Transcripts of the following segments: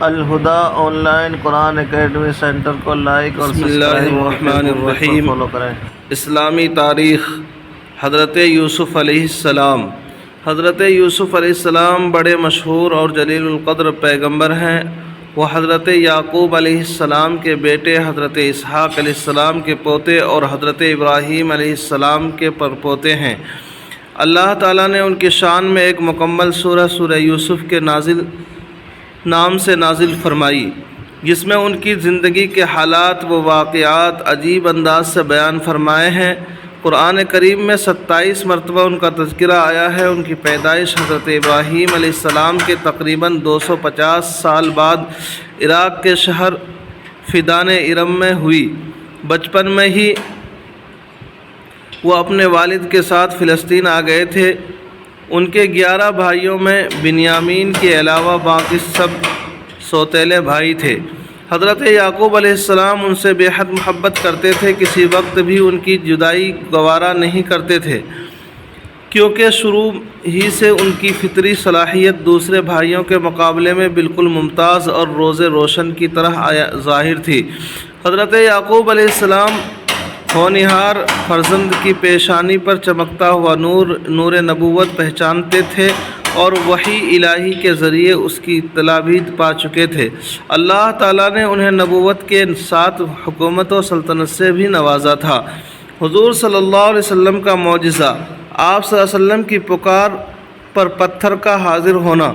الہدا online قرآن academy centre کو like اور بسم اللہ الرحمن الرحیم۔ فالو کریں۔ اسلامی تاریخ۔ حضرت یوسف علیہ السلام۔ حضرت یوسف علیہ السلام بڑے مشہور اور جلیل القدر پیغمبر ہیں۔ وہ حضرت یعقوب علیہ السلام کے بیٹے، حضرت اسحاق علیہ السلام کے پوتے اور حضرت ابراہیم علیہ السلام کے پرپوتے ہیں۔ اللہ تعالیٰ نے ان کی شان میں ایک مکمل سورہ یوسف کے نام سے نازل فرمائی، جس میں ان کی زندگی کے حالات و واقعات عجیب انداز سے بیان فرمائے ہیں۔ قرآن کریم میں 27 مرتبہ ان کا تذکرہ آیا ہے۔ ان کی پیدائش حضرت ابراہیم علیہ السلام کے تقریباً 250 سال بعد عراق کے شہر فدان ارم میں ہوئی۔ بچپن میں ہی وہ اپنے والد کے ساتھ فلسطین آ گئے تھے۔ ان کے 11 بھائیوں میں بنیامین کے علاوہ باقی سب سوتیلے بھائی تھے۔ حضرت یعقوب علیہ السلام ان سے بے حد محبت کرتے تھے، کسی وقت بھی ان کی جدائی گوارا نہیں کرتے تھے، کیونکہ شروع ہی سے ان کی فطری صلاحیت دوسرے بھائیوں کے مقابلے میں بالکل ممتاز اور روز روشن کی طرح ظاہر تھی۔ حضرت یعقوب علیہ السلام ہونہار فرزند کی پیشانی پر چمکتا ہوا نور نبوت پہچانتے تھے اور وحی الہی کے ذریعے اس کی اطلاع بھی پا چکے تھے۔ اللہ تعالیٰ نے انہیں نبوت کے ساتھ حکومت و سلطنت سے بھی نوازا تھا۔ حضور صلی اللہ علیہ وسلم کا معجزہ، آپ صلی اللہ علیہ وسلم کی پکار پر پتھر کا حاضر ہونا۔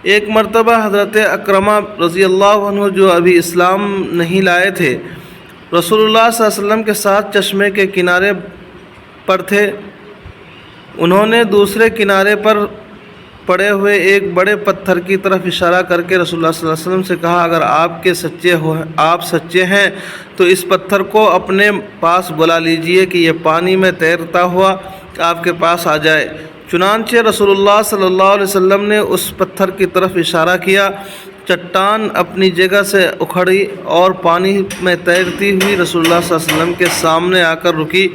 ایک مرتبہ حضرت اکرمہ رضی اللہ عنہ، جو ابھی اسلام نہیں لائے تھے، رسول اللہ صلی اللہ علیہ وسلم کے ساتھ چشمے کے کنارے پر تھے۔ انہوں نے دوسرے کنارے پر پڑے ہوئے ایک بڑے پتھر کی طرف اشارہ کر کے رسول اللہ صلی اللہ علیہ وسلم سے کہا، اگر آپ سچے ہیں تو اس پتھر کو اپنے پاس بلا لیجئے کہ یہ پانی میں تیرتا ہوا آپ کے پاس آ جائے۔ چنانچہ رسول اللہ صلی اللہ علیہ وسلم نے اس پتھر کی طرف اشارہ کیا۔ چٹان اپنی جگہ سے اکھڑی اور پانی میں تیرتی ہوئی رسول اللہ صلی اللہ علیہ وسلم کے سامنے آ کر رکی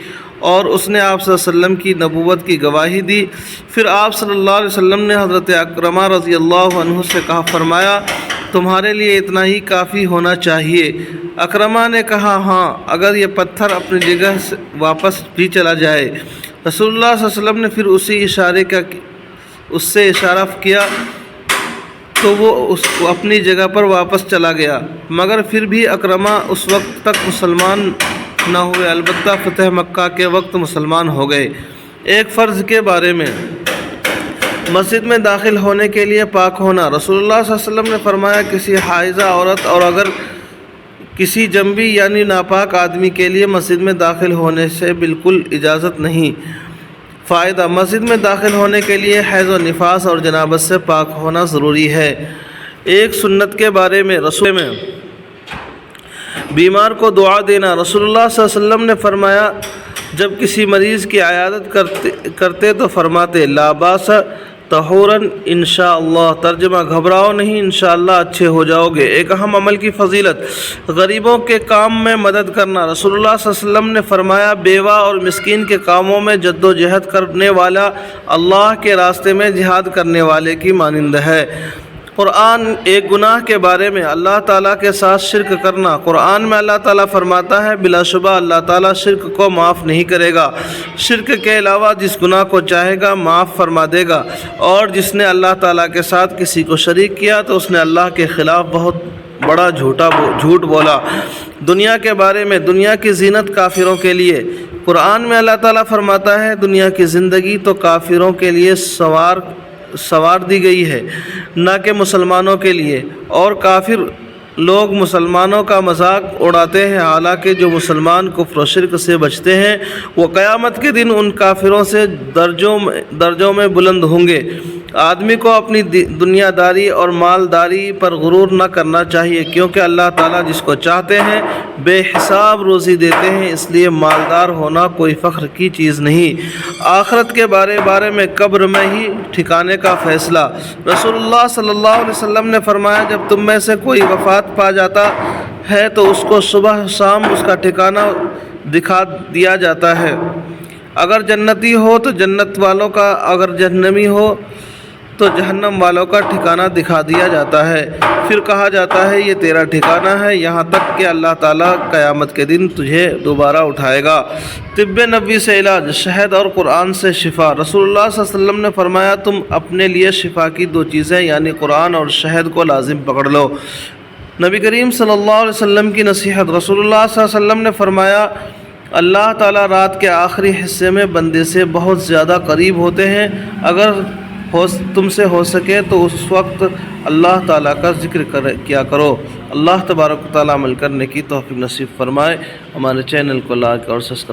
اور اس نے آپ صلی اللہ علیہ وسلم کی نبوت کی گواہی دی۔ پھر آپ صلی اللہ علیہ وسلم نے حضرت اکرمہ رضی اللہ عنہ سے فرمایا، تمہارے لیے اتنا ہی کافی ہونا چاہیے۔ اکرمہ نے کہا، ہاں، اگر یہ پتھر اپنی جگہ سے واپس بھی چلا جائے۔ رسول اللہ صلی اللہ علیہ وسلم نے پھر اس سے اشارہ کیا تو وہ اپنی جگہ پر واپس چلا گیا، مگر پھر بھی اکرمہ اس وقت تک مسلمان نہ ہوئے، البتہ فتح مکہ کے وقت مسلمان ہو گئے۔ ایک فرض کے بارے میں، مسجد میں داخل ہونے کے لیے پاک ہونا۔ رسول اللہ صلی اللہ علیہ وسلم نے فرمایا، کسی حائضہ عورت اور اگر کسی جنبی یعنی ناپاک آدمی کے لیے مسجد میں داخل ہونے سے بالکل اجازت نہیں۔ فائدہ، مسجد میں داخل ہونے کے لیے حیض و نفاس اور جنابت سے پاک ہونا ضروری ہے۔ ایک سنت کے بارے میں، رسول میں بیمار کو دعا دینا۔ رسول اللہ صلی اللہ علیہ وسلم نے فرمایا، جب کسی مریض کی عیادت کرتے تو فرماتے، لا باس طہوراً انشاءاللہ، ترجمہ، گھبراؤ نہیں، انشاءاللہ اچھے ہو جاؤ گے۔ ایک اہم عمل کی فضیلت، غریبوں کے کام میں مدد کرنا۔ رسول اللہ صلی اللہ علیہ وسلم نے فرمایا، بیوہ اور مسکین کے کاموں میں جد و جہد کرنے والا اللہ کے راستے میں جہاد کرنے والے کی مانند ہے۔ قرآن ایک گناہ کے بارے میں، اللہ تعالیٰ کے ساتھ شرک کرنا۔ قرآن میں اللہ تعالیٰ فرماتا ہے، بلا شبہ اللہ تعالیٰ شرک کو معاف نہیں کرے گا۔ شرک کے علاوہ جس گناہ کو چاہے گا معاف فرما دے گا، اور جس نے اللہ تعالیٰ کے ساتھ کسی کو شریک کیا تو اس نے اللہ کے خلاف بہت بڑا جھوٹ بولا۔ دنیا کے بارے میں، دنیا کی زینت کافروں کے لیے۔ قرآن میں اللہ تعالیٰ فرماتا ہے، دنیا کی زندگی تو کافروں کے لیے سوار دی گئی ہے، نہ کہ مسلمانوں کے لیے، اور کافر لوگ مسلمانوں کا مذاق اڑاتے ہیں، حالانکہ جو مسلمان کفر و شرک سے بچتے ہیں وہ قیامت کے دن ان کافروں سے درجوں میں بلند ہوں گے۔ آدمی کو اپنی دنیا داری اور مالداری پر غرور نہ کرنا چاہیے، کیونکہ اللہ تعالیٰ جس کو چاہتے ہیں بے حساب روزی دیتے ہیں، اس لیے مالدار ہونا کوئی فخر کی چیز نہیں۔ آخرت کے بارے میں، قبر میں ہی ٹھکانے کا فیصلہ۔ رسول اللہ صلی اللہ علیہ وسلم نے فرمایا، جب تم میں سے کوئی وفات پا جاتا ہے تو اس کو صبح شام اس کا ٹھکانہ دکھا دیا جاتا ہے۔ اگر جنتی ہو تو جنت والوں کا، اگر جہنمی ہو تو جہنم والوں کا ٹھکانہ دکھا دیا جاتا ہے، پھر کہا جاتا ہے یہ تیرا ٹھکانہ ہے، یہاں تک کہ اللہ تعالیٰ قیامت کے دن تجھے دوبارہ اٹھائے گا۔ طب نبوی سے علاج، شہد اور قرآن سے شفا۔ رسول اللہ صلی اللہ علیہ وسلم نے فرمایا تم اپنے لیے شفا کی دو چیزیں یعنی قرآن اور شہد کو لازم پکڑ لو۔ نبی کریم صلی اللہ علیہ وسلم کی نصیحت، رسول اللہ صلی اللہ علیہ وسلم نے فرمایا اللہ تعالیٰ رات کے آخری حصے میں بندے سے بہت زیادہ قریب ہوتے ہیں، اگر تم سے ہو سکے تو اس وقت اللہ تعالیٰ کا ذکر کیا کرو۔ اللہ تبارک و تعالیٰ عمل کرنے کی توفیق نصیب فرمائے۔ ہمارے چینل کو لائک اور سبسکرائب